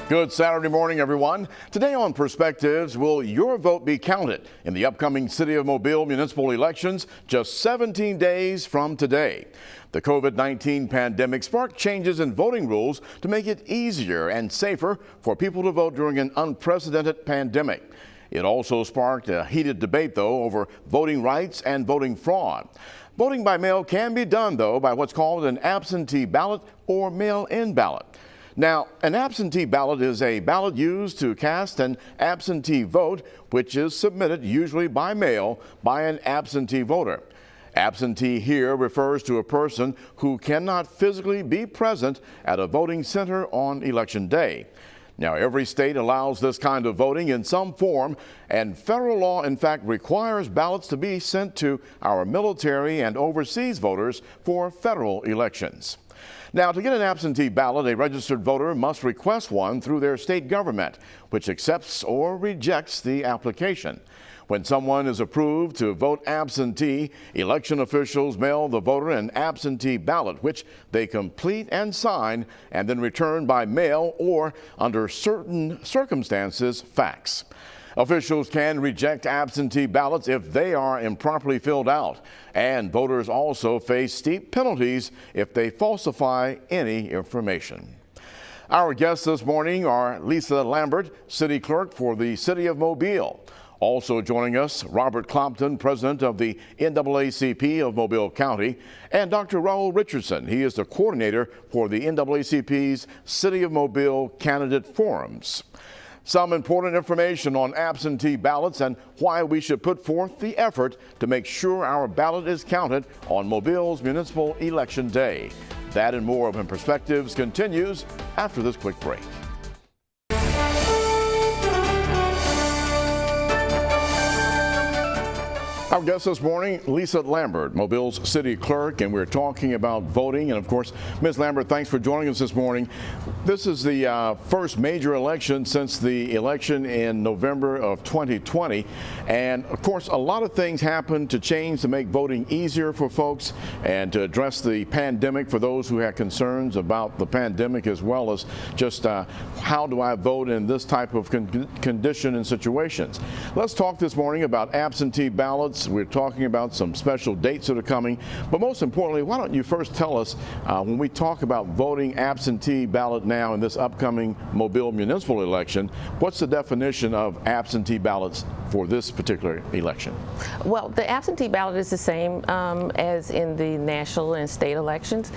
Good Saturday morning, everyone. Today on Perspectives, will your vote be counted in the upcoming City of Mobile municipal elections just 17 days from today? The COVID-19 pandemic sparked changes in voting rules to make it easier and safer for people to vote during an unprecedented pandemic. It also sparked a heated debate, though, over voting rights and voting fraud. Voting by mail can be done, though, by what's called an absentee ballot or mail-in ballot. Now, an absentee ballot is a ballot used to cast an absentee vote, which is submitted usually by mail by an absentee voter. Absentee here refers to a person who cannot physically be present at a voting center on election day. Now, every state allows this kind of voting in some form, and federal law, in fact, requires ballots to be sent to our military and overseas voters for federal elections. Now, to get an absentee ballot, a registered voter must request one through their state government, which accepts or rejects the application. When someone is approved to vote absentee, election officials mail the voter an absentee ballot, which they complete and sign and then return by mail or, under certain circumstances, fax. Officials can reject absentee ballots if they are improperly filled out, and voters also face steep penalties if they falsify any information. Our guests this morning are Lisa Lambert, City Clerk for the City of Mobile. Also joining us, Robert Clopton, President of the NAACP of Mobile County, and Dr. Raul Richardson. He is the coordinator for the NAACP's City of Mobile Candidate Forums. Some important information on absentee ballots and why we should put forth the effort to make sure our ballot is counted on Mobile's municipal election day. That and more of In Perspectives continues after this quick break. Our guest this morning, Lisa Lambert, Mobile's City Clerk, and we're talking about voting. And of course, Ms. Lambert, thanks for joining us this morning. This is the first major election since the election in November of 2020. And of course, a lot of things happened to change to make voting easier for folks and to address the pandemic for those who had concerns about the pandemic, as well as just how do I vote in this type of condition and situations. Let's talk this morning about absentee ballots. We're talking about some special dates that are coming, but most importantly, why don't you first tell us when we talk about voting absentee ballot now in this upcoming Mobile municipal election, what's the definition of absentee ballots for this particular election? Well, the absentee ballot is the same as in the national and state elections.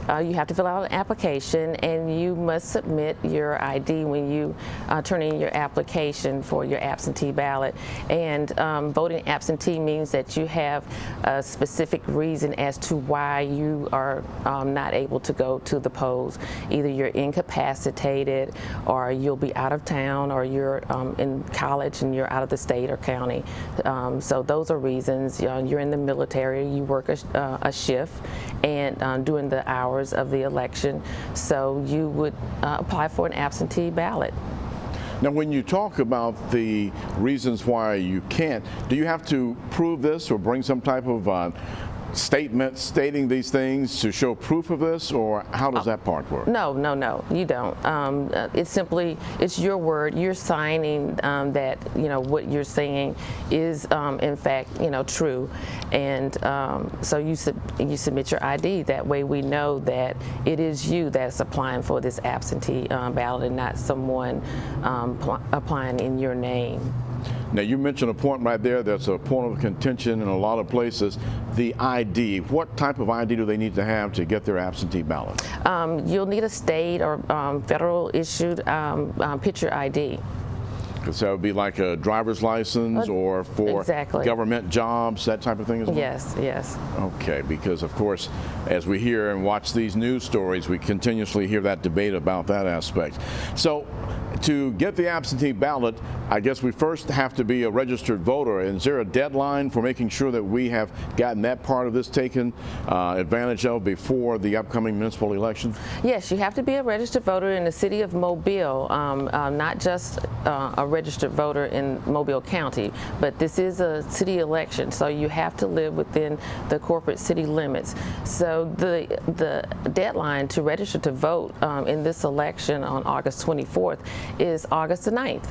You have to fill out an application and you must submit your ID when you turn in your application for your absentee ballot. And voting absentee means that you have a specific reason as to why you are not able to go to the polls. Either you're incapacitated, or you'll be out of town, or you're in college and you're out of the state or county. So those are reasons. You're in the military, you work a shift and during the hours of the election, so you would apply for an absentee ballot. Now, when you talk about the reasons why you can't, do you have to prove this or bring some type of statement stating these things to show proof of this, or how does that part work? No, you don't. It's simply, it's your word. You're signing that, what you're saying is in fact, true. And so you submit your ID. That way we know that it is you that's applying for this absentee ballot and not someone applying in your name. Now, you mentioned a point right there that's a point of contention in a lot of places, the ID. What type of ID do they need to have to get their absentee ballot? You'll need a state or federal issued picture ID. So that would be like a driver's license or for government jobs, that type of thing as well? Yes. Okay, because of course, as we hear and watch these news stories, we continuously hear that debate about that aspect. So to get the absentee ballot, I guess we first have to be a registered voter. Is there a deadline for making sure that we have gotten that part of this taken advantage of before the upcoming municipal election? Yes, you have to be a registered voter in the City of Mobile, not just a registered voter in Mobile County, but this is a city election, so you have to live within the corporate city limits. So the deadline to register to vote in this election on August 24th is August the 9th.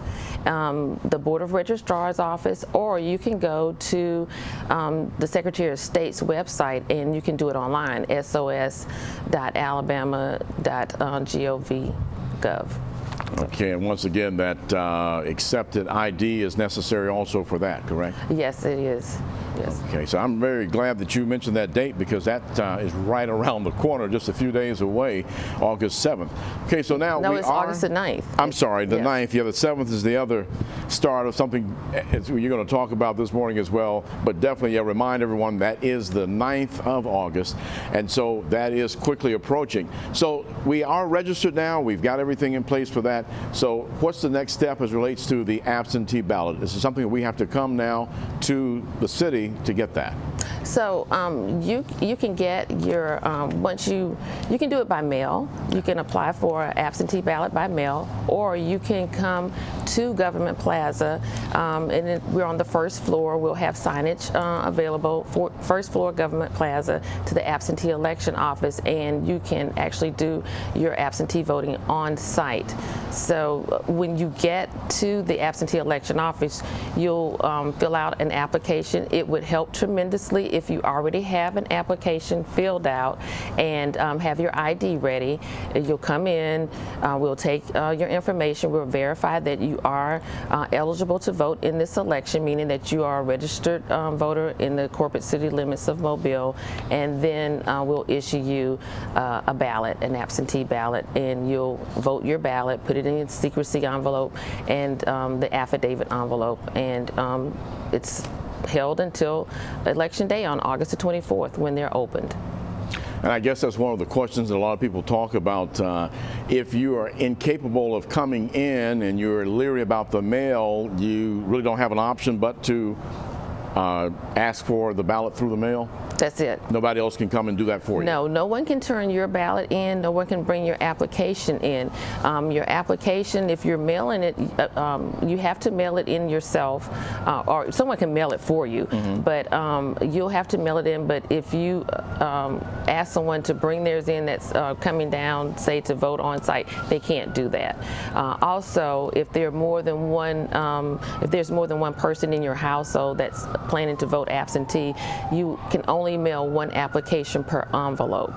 The Board of Registrar's office, or you can go to the Secretary of State's website and you can do it online, sos.alabama.gov. Okay, and once again, that accepted ID is necessary also for that, correct? Yes, it is. Yes. Okay, so I'm very glad that you mentioned that date, because that is right around the corner, just a few days away, August 7th. Okay, so now No, it's August the 9th. I'm sorry, the 9th. Yeah, the 7th is the other start of something you're going to talk about this morning as well. But definitely, yeah, remind everyone that is the 9th of August, and so that is quickly approaching. So we are registered now. We've got everything in place for that. So what's the next step as relates to the absentee ballot? This is something that we have to come now to the city to get that. So you can get your once you can do it by mail. You can apply for an absentee ballot by mail, or you can come to Government Plaza, and then we're on the first floor. We'll have signage available for first floor Government Plaza to the absentee election office, and you can actually do your absentee voting on site. So when you get to the absentee election office, you'll fill out an application. It would help tremendously if you already have an application filled out and have your ID ready. You'll come in, we'll take your information, we'll verify that you are eligible to vote in this election, meaning that you are a registered voter in the corporate city limits of Mobile, and then we'll issue you a ballot, an absentee ballot, and you'll vote your ballot, put it in a secrecy envelope and the affidavit envelope, and it's held until Election Day on August the 24th when they're opened. And I guess that's one of the questions that a lot of people talk about. If you are incapable of coming in and you're leery about the mail, you really don't have an option but to ask for the ballot through the mail? That's it. Nobody else can come and do that for you? No, no one can turn your ballot in. No one can bring your application in. Your application, if you're mailing it, you have to mail it in yourself, or someone can mail it for you, but you'll have to mail it in. But if you ask someone to bring theirs in that's coming down, say to vote on site, they can't do that. Also, if there's more than one person in your household that's planning to vote absentee, you can only mail one application per envelope.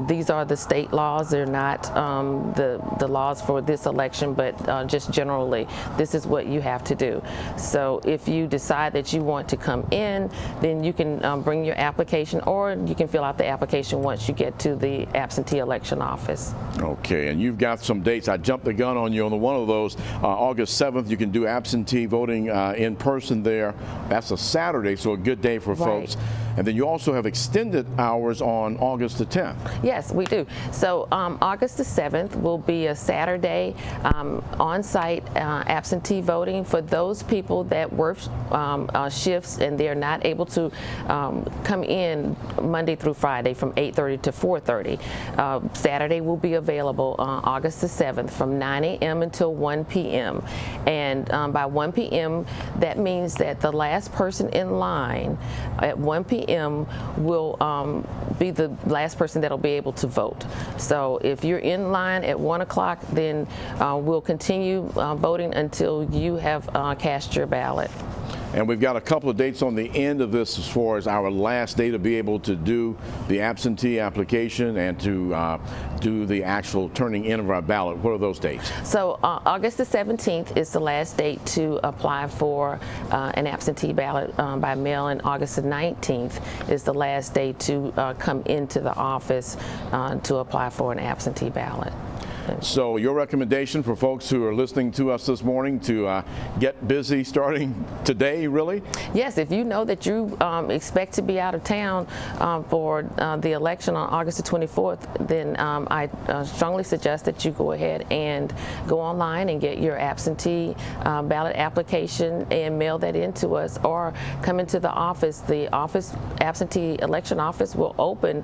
These are the state laws. They're not the laws for this election, but just generally, this is what you have to do. So if you decide that you want to come in, then you can bring your application, or you can fill out the application once you get to the absentee election office. Okay, and you've got some dates. I jumped the gun on you on one of those. August 7th, you can do absentee voting in person there. That's a Saturday, so a good day for folks. And then you also have extended hours on August the 10th. Yes, we do. So August the 7th will be a Saturday on-site absentee voting for those people that work shifts and they're not able to come in Monday through Friday from 8:30 to 4:30. Saturday will be available August the 7th from 9 a.m. until 1 p.m. And by 1 p.m. that means that the last person in line at 1 p.m. will be the last person that'll be able to vote. So if you're in line at 1 o'clock, then we'll continue voting until you have cast your ballot. And we've got a couple of dates on the end of this as far as our last day to be able to do the absentee application and to do the actual turning in of our ballot. What are those dates? So August the 17th is the last date to apply for an absentee ballot by mail, and August the 19th is the last day to come into the office to apply for an absentee ballot. So your recommendation for folks who are listening to us this morning to get busy starting today, really? Yes, if you know that you expect to be out of town for the election on August the 24th, then I strongly suggest that you go ahead and go online and get your absentee ballot application and mail that in to us, or come into the office. The absentee election office will open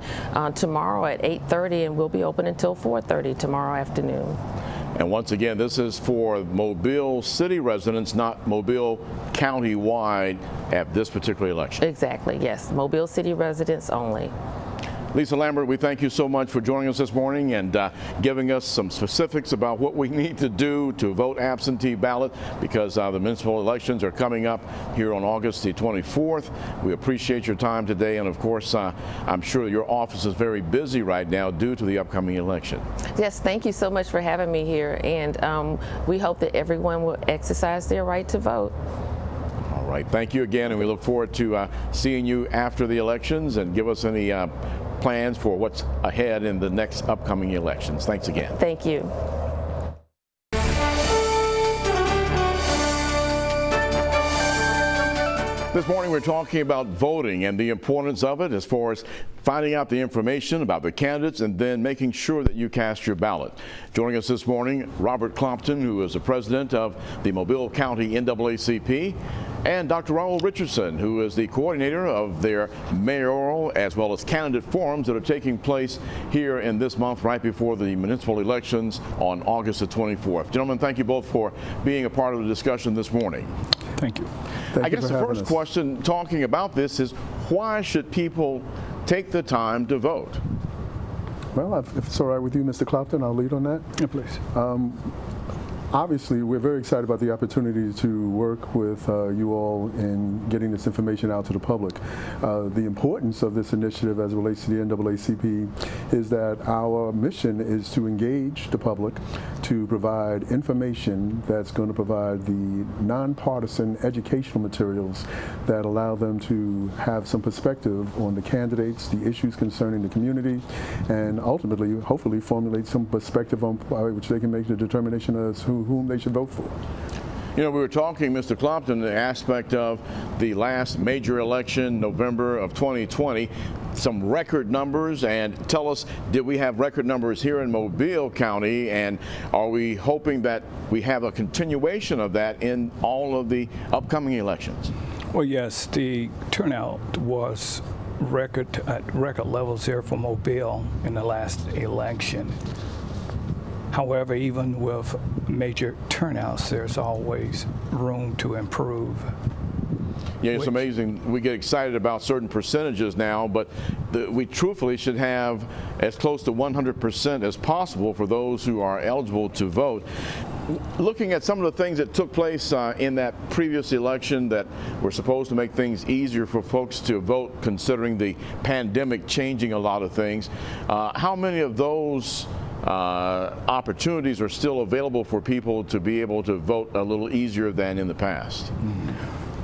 tomorrow at 8:30, and we'll be open until 4:30 tomorrow afternoon. And once again, this is for Mobile City residents, not Mobile County-wide at this particular election. Exactly, yes. Mobile City residents only. Lisa Lambert, we thank you so much for joining us this morning and giving us some specifics about what we need to do to vote absentee ballot, because the municipal elections are coming up here on August the 24th. We appreciate your time today, and of course, I'm sure your office is very busy right now due to the upcoming election. Yes, thank you so much for having me here, and we hope that everyone will exercise their right to vote. All right, thank you again, and we look forward to seeing you after the elections, and give us any plans for what's ahead in the next upcoming elections. Thanks again. Thank you. This morning we're talking about voting and the importance of it as far as finding out the information about the candidates and then making sure that you cast your ballot. Joining us this morning, Robert Clopton, who is the president of the Mobile County NAACP, and Dr. Raul Richardson, who is the coordinator of their mayoral as well as candidate forums that are taking place here in this month right before the municipal elections on August the 24th. Gentlemen, thank you both for being a part of the discussion this morning. Thank you. I guess the first question talking about this is, why should people take the time to vote? Well, if it's all right with you, Mr. Clopton, I'll lead on that. Yeah, please. Obviously, we're very excited about the opportunity to work with you all in getting this information out to the public. The importance of this initiative as it relates to the NAACP is that our mission is to engage the public, to provide information that's going to provide the nonpartisan educational materials that allow them to have some perspective on the candidates, the issues concerning the community, and ultimately, hopefully, formulate some perspective on which they can make the determination as to whom they should vote for. You know, we were talking, Mr. Clopton, the aspect of the last major election, November of 2020, some record numbers, and tell us, did we have record numbers here in Mobile County, and are we hoping that we have a continuation of that in all of the upcoming elections? Well, yes, the turnout was at record levels here for Mobile in the last election. However, even with major turnouts, there's always room to improve. Yeah, it's amazing. We get excited about certain percentages now, but we truthfully should have as close to 100% as possible for those who are eligible to vote. Looking at some of the things that took place in that previous election that were supposed to make things easier for folks to vote, considering the pandemic changing a lot of things, how many of those opportunities are still available for people to be able to vote a little easier than in the past?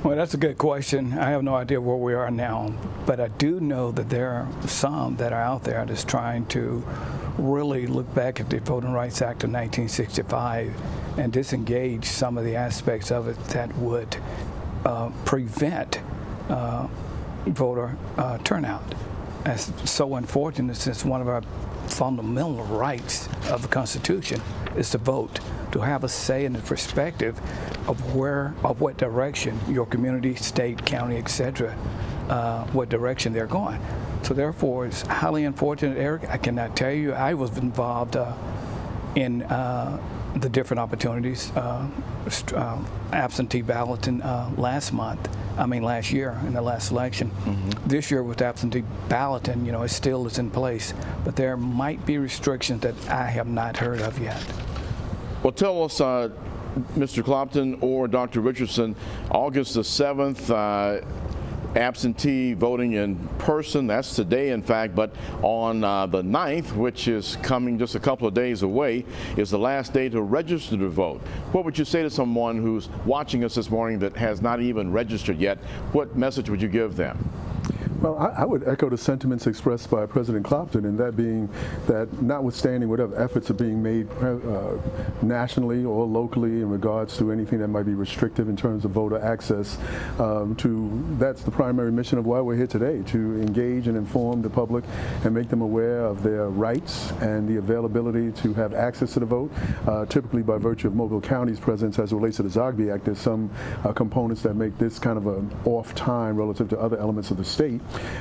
Well, that's a good question. I have no idea where we are now, but I do know that there are some that are out there that's trying to really look back at the Voting Rights Act of 1965 and disengage some of the aspects of it that would prevent voter turnout. That's so unfortunate, since one of our fundamental rights of the Constitution is to vote, to have a say in the perspective of what direction your community, state, county, etc., what direction they're going. So therefore, it's highly unfortunate, Eric. I cannot tell you. I was involved in the different opportunities, absentee balloting last year in the last election. This year with absentee balloting, it still is in place, but there might be restrictions that I have not heard of yet. Well, tell us, Mr. Clopton or Dr. Richardson, August the 7th, absentee voting in person, that's today in fact, but on the 9th, which is coming just a couple of days away, is the last day to register to vote. What would you say to someone who's watching us this morning that has not even registered yet? What message would you give them? Well, I would echo the sentiments expressed by President Clopton, and that being that notwithstanding whatever efforts are being made nationally or locally in regards to anything that might be restrictive in terms of voter access, that's the primary mission of why we're here today, to engage and inform the public and make them aware of their rights and the availability to have access to the vote. Typically, by virtue of Mobile County's presence as it relates to the Zogby Act, there's some components that make this kind of an off time relative to other elements of the state.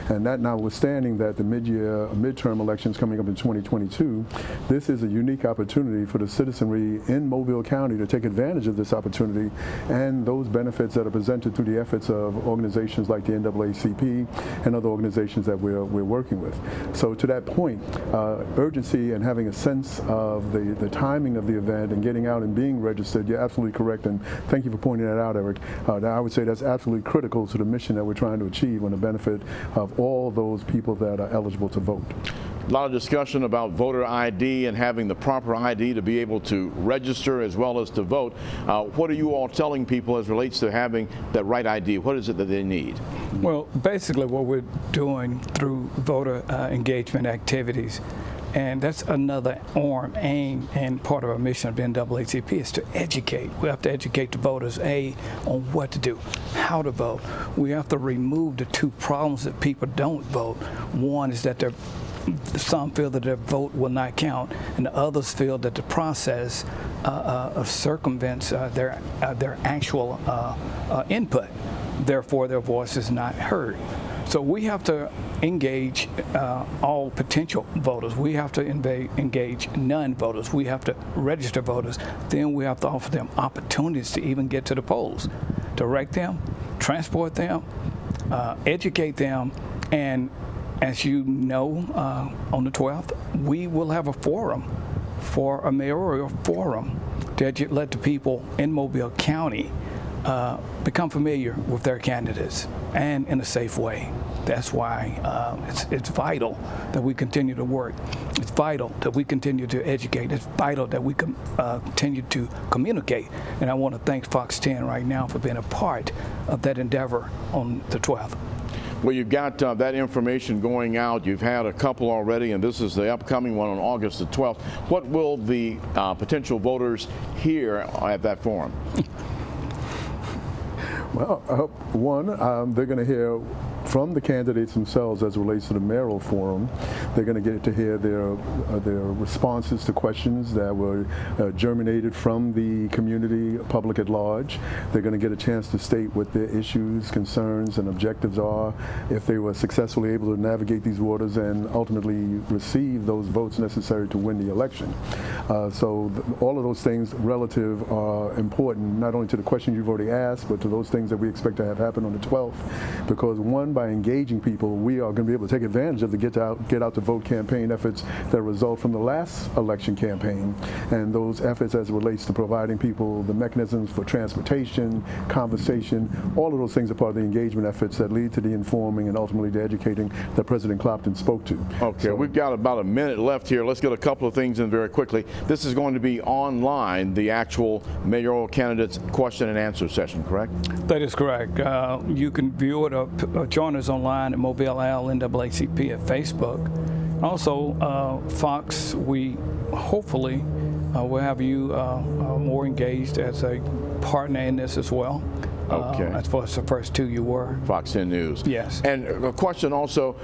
And that notwithstanding that the midterm elections coming up in 2022, this is a unique opportunity for the citizenry in Mobile County to take advantage of this opportunity and those benefits that are presented through the efforts of organizations like the NAACP and other organizations that we're working with. So to that point, urgency and having a sense of the timing of the event and getting out and being registered, you're absolutely correct, and thank you for pointing that out, Eric. I would say that's absolutely critical to the mission that we're trying to achieve on the benefit of all those people that are eligible to vote. A lot of discussion about voter ID and having the proper ID to be able to register as well as to vote. What are you all telling people as relates to having that right ID? What is it that they need? Well, basically what we're doing through voter engagement activities, and that's another arm, aim, and part of our mission of NAACP is to educate. We have to educate the voters, on what to do, how to vote. We have to remove the two problems that people don't vote. One is that some feel that their vote will not count, and the others feel that the process circumvents their actual input. Therefore, their voice is not heard. So we have to engage all potential voters. We have to engage non-voters. We have to register voters. Then we have to offer them opportunities to even get to the polls, direct them, transport them, educate them, and as you know, on the 12th, we will have a forum for a mayoral forum to let the people in Mobile County become familiar with their candidates and in a safe way. That's why it's vital that we continue to work. It's vital that we continue to educate. It's vital that we continue to communicate. And I want to thank Fox 10 right now for being a part of that endeavor on the 12th. Well, you've got that information going out. You've had a couple already, and this is the upcoming one on August the 12th. What will the potential voters hear at that forum? Well, one, they're going to hear from the candidates themselves as it relates to the mayoral forum. They're going to get to hear their responses to questions that were germinated from the community public at large. They're going to get a chance to state what their issues, concerns, and objectives are if they were successfully able to navigate these waters and ultimately receive those votes necessary to win the election. So all of those things relative are important, not only to the questions you've already asked, but to those things that we expect to have happen on the 12th. Because one, by engaging people, we are going to be able to take advantage of the Get Out to Vote campaign efforts that result from the last election campaign, and those efforts as it relates to providing people the mechanisms for transportation, conversation, all of those things are part of the engagement efforts that lead to the informing and ultimately the educating that President Clopton spoke to. Okay, so we've got about a minute left here. Let's get a couple of things in very quickly. This is going to be online, the actual mayoral candidates question and answer session, correct? That is correct. You can view it or join us online at Mobile Al NAACP at Facebook. Also, Fox, we hopefully will have you more engaged as a partner in this as well. Okay. As far as the first two you were. Fox 10 News. Yes. And a question also,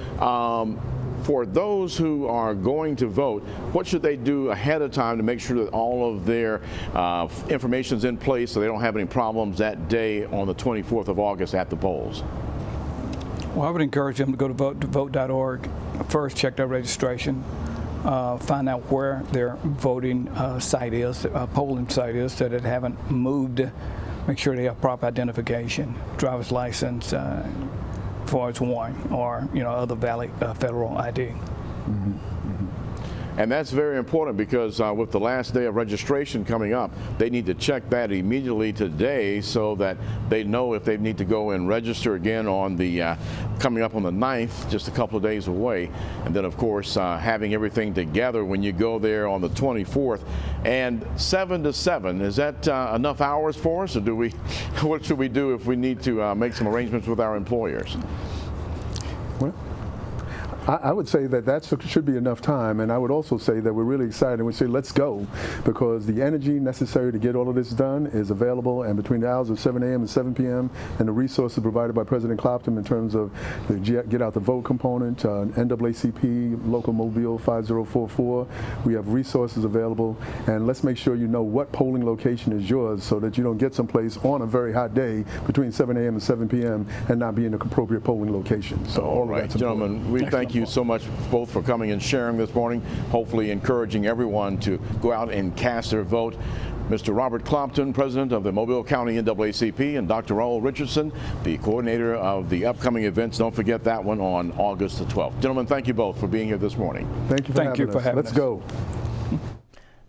for those who are going to vote, what should they do ahead of time to make sure that all of their information is in place so they don't have any problems that day on the 24th of August at the polls? Well, I would encourage them to go to vote.org. First, check their registration, find out where their voting site is, polling site is, that it haven't moved. Make sure they have proper identification, driver's license, far as one, or other valid federal ID. Mm-hmm. Mm-hmm. And that's very important because with the last day of registration coming up, they need to check that immediately today so that they know if they need to go and register again on the coming up on the 9th, just a couple of days away. And then, of course, having everything together when you go there on the 24th. And 7 to 7, is that enough hours for us, or what should we do if we need to make some arrangements with our employers? Well, I would say that should be enough time, and I would also say that we're really excited and we say let's go, because the energy necessary to get all of this done is available, and between the hours of 7 a.m. and 7 p.m. and the resources provided by President Clopton in terms of the get out the vote component, NAACP, local Mobile 5044, we have resources available, and let's make sure you know what polling location is yours so that you don't get someplace on a very hot day between 7 a.m. and 7 p.m. and not be in the appropriate polling location. So all right, gentlemen, we thank you so much both for coming and sharing this morning, hopefully encouraging everyone to go out and cast their vote. Mr. Robert Clopton, President of the Mobile County NAACP, and Dr. Raul Richardson, the coordinator of the upcoming events. Don't forget that one on August the 12th. Gentlemen, thank you both for being here this morning. Thank you for having us. Let's go.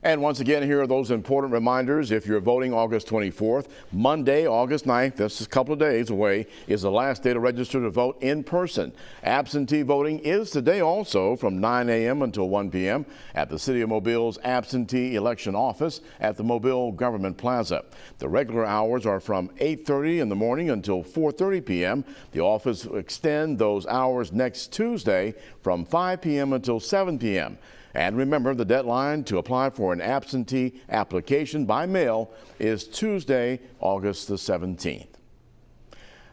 And once again, here are those important reminders. If you're voting August 24th, Monday, August 9th, that's a couple of days away, is the last day to register to vote in person. Absentee voting is today also from 9 a.m. until 1 p.m. at the City of Mobile's Absentee Election Office at the Mobile Government Plaza. The regular hours are from 8:30 in the morning until 4:30 p.m. The office will extend those hours next Tuesday from 5 p.m. until 7 p.m. And remember, the deadline to apply for an absentee application by mail is Tuesday, August the 17th.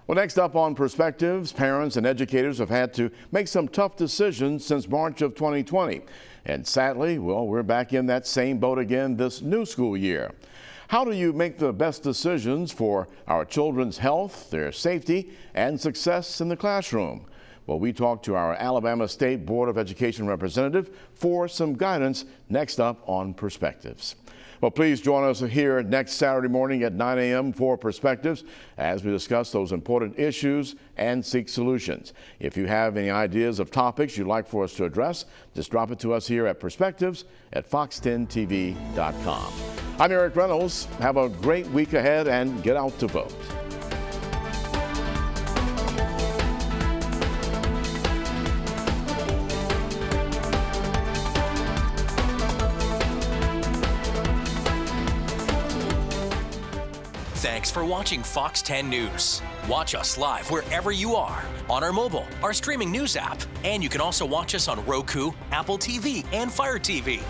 Well, next up on Perspectives, parents and educators have had to make some tough decisions since March of 2020. And sadly, well, we're back in that same boat again this new school year. How do you make the best decisions for our children's health, their safety, and success in the classroom? Well, we talked to our Alabama State Board of Education representative for some guidance next up on Perspectives. Well, please join us here next Saturday morning at 9 a.m. for Perspectives as we discuss those important issues and seek solutions. If you have any ideas of topics you'd like for us to address, just drop it to us here at Perspectives at fox10tv.com. I'm Eric Reynolds. Have a great week ahead and get out to vote. Thanks for watching Fox 10 News. Watch us live wherever you are, on our mobile, our streaming news app, and you can also watch us on Roku, Apple TV, and Fire TV.